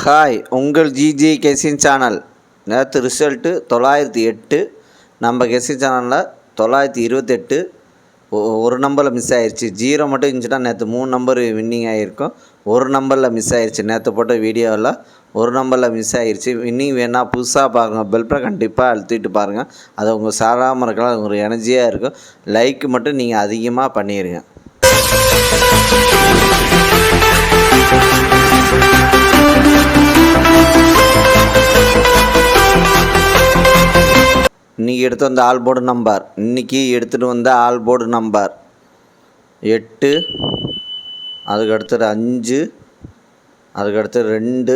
Hi, உங்கள் GJ கெசின் channel. நேற்று result 908. நம்ம கெசின் சேனலில் 928. ஒரு நம்பரில் மிஸ் ஆயிடுச்சு. 0 மட்டும் இருந்துச்சுன்னா நேற்று 3 நம்பர் வின்னிங் ஆகிருக்கும். ஒரு நம்பரில் மிஸ் ஆயிடுச்சு. நேற்று போட்ட வீடியோவில் ஒரு நம்பரில் மிஸ் ஆயிடுச்சு. வின்னிங் வேணால் புதுசாக பாருங்கள். பெல்பை கண்டிப்பாக அழுத்திட்டு பாருங்கள். அது உங்கள் சாராமல் இருக்கலாம். அது ஒரு எனர்ஜியாக இருக்கும். லைக் மட்டும் நீங்கள் அதிகமாக பண்ணிடுங்க. இன்றைக்கி எடுத்து வந்த ஆல்போர்டு நம்பர் எடுத்துகிட்டு வந்த ஆல்போர்டு நம்பர் 8, அதுக்கடுத்தது 5, அதுக்கடுத்தது 2,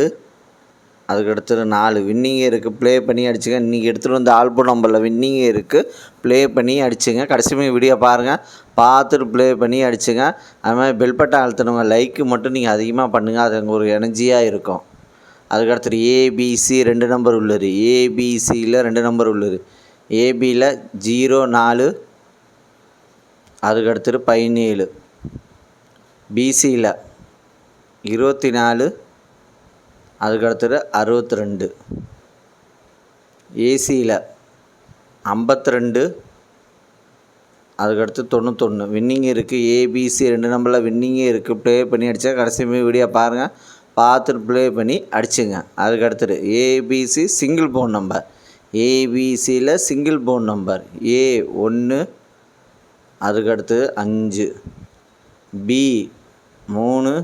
அதுக்கடுத்தது 4. வின்னிங்கே இருக்குது. ப்ளே பண்ணி அடிச்சுங்க. இன்றைக்கி எடுத்துகிட்டு வந்த ஆல்போர்டு நம்பரில் வின்னிங்கே இருக்குது. ப்ளே பண்ணி அடிச்சுங்க. கடைசி வீடியோ பாருங்கள். பார்த்துட்டு ப்ளே பண்ணி அடிச்சுங்க. அது மாதிரி பெல் பட்டன் அழுத்தணுங்க. லைக்கு மட்டும் நீங்கள் அதிகமாக பண்ணுங்கள். அது அங்கே ஒரு எனர்ஜியாக இருக்கும். அதுக்கடுத்தது ஏபிசி 2 நம்பர் உள்ளது. ஏபிசியில் 2 நம்பர் உள்ளது. ஏபியில் 04, அதுக்கடுத்தது 17, பிசியில் 24, அதுக்கடுத்தது 62, ஏசியில் 52, அதுக்கடுத்து 91. வின்னிங் இருக்குது. ஏபிசி 2 நம்பரில் வின்னிங்கே இருக்குது. ப்ளே பண்ணி அடித்தா கடைசி வீடியோ பாருங்கள். பார்த்துட்டு ப்ளே பண்ணி அடிச்சுங்க. அதுக்கடுத்தது ஏபிசி சிங்கிள் போன் நம்பர். ஏபிசியில் சிங்கிள் போன் நம்பர் A1, அதுக்கடுத்தது 5, B3,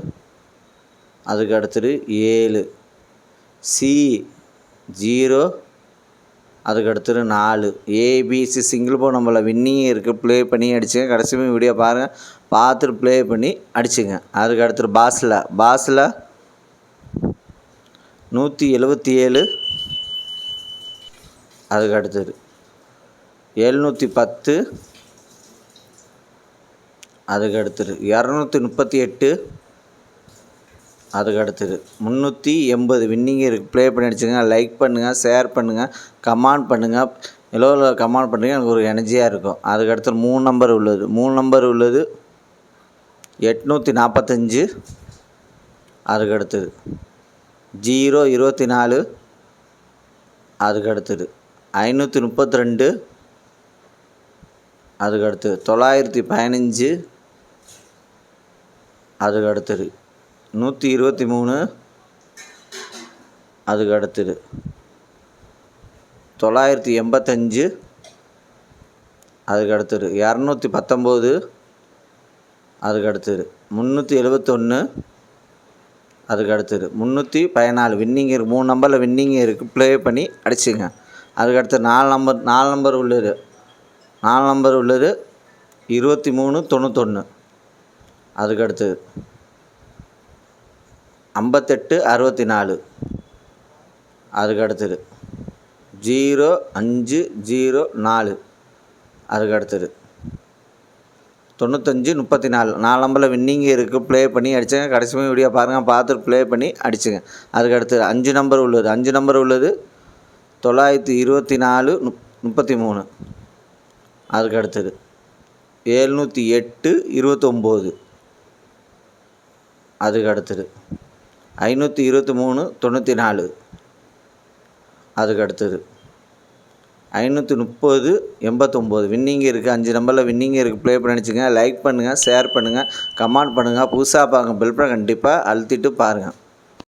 அதுக்கடுத்தது 7, C0, அதுக்கடுத்தது 4. ஏபிசி சிங்கிள் போன் நம்பரில் வின்னிங் இருக்குது. ப்ளே பண்ணி அடிச்சுங்க. கடைசி வீடியோ பாருங்கள். பார்த்துட்டு ப்ளே பண்ணி அடிச்சுங்க. அதுக்கடுத்தது பாஸில் 177, அதுக்கடுத்தது 710, அதுக்கடுத்தது 238, அதுக்கடுத்தது 380. வின்னிங் இருக்குது. ப்ளே பண்ணி அடிச்சுங்க. லைக் பண்ணுங்கள், ஷேர் பண்ணுங்கள், கமெண்ட் பண்ணுங்கள். எவ்வளோ கமெண்ட் பண்ணுறீங்க எனக்கு ஒரு எனர்ஜியாக இருக்கும். அதுக்கடுத்து 3 நம்பர் உள்ளது. 3 நம்பர் உள்ளது 845, அதுக்கடுத்தது 024, அதுக்கடுத்தது 532, அதுக்கடுத்தது 915, அதுக்கடுத்தது 123, அதுக்கடுத்தது 985, அதுக்கடுத்தது 219, அதுக்கடுத்தது 371, அதுக்கடுத்தது 314. வின்னிங் இருக்குது. 3 நம்பரில் வின்னிங் இருக்குது. ப்ளே பண்ணி அடிச்சுங்க. அதுக்கடுத்து 4 நம்பர் உள்ளது. 4 நம்பர் உள்ளது 2391, அதுக்கடுத்து 5864, அதுக்கடுத்தது 0504, அதுக்கடுத்தது 9534. 4 நம்பரில் வின்னிங் இருக்குது. ப்ளே பண்ணி அடிச்சுங்க. கடைசி வீடியோ பாருங்கள். பார்த்துட்டு ப்ளே பண்ணி அடிச்சுங்க. அதுக்கடுத்து 5 நம்பர் உள்ளது. 5 நம்பர் உள்ளது 924, 33, அதுக்கடுத்தது 708, 29, அதுக்கடுத்தது 523, 94, அதுக்கடுத்தது 530, 89. வின்னிங் இருக்குது. 5 நம்பரில் வின்னிங் இருக்குது. ப்ளே பண்ணி அடிச்சுங்க. லைக் பண்ணுங்கள், ஷேர் பண்ணுங்கள், கமெண்ட் பண்ணுங்கள். புதுசாக பாருங்கள். பெல் பட்டன் கண்டிப்பாக அழுத்திட்டு பாருங்கள்.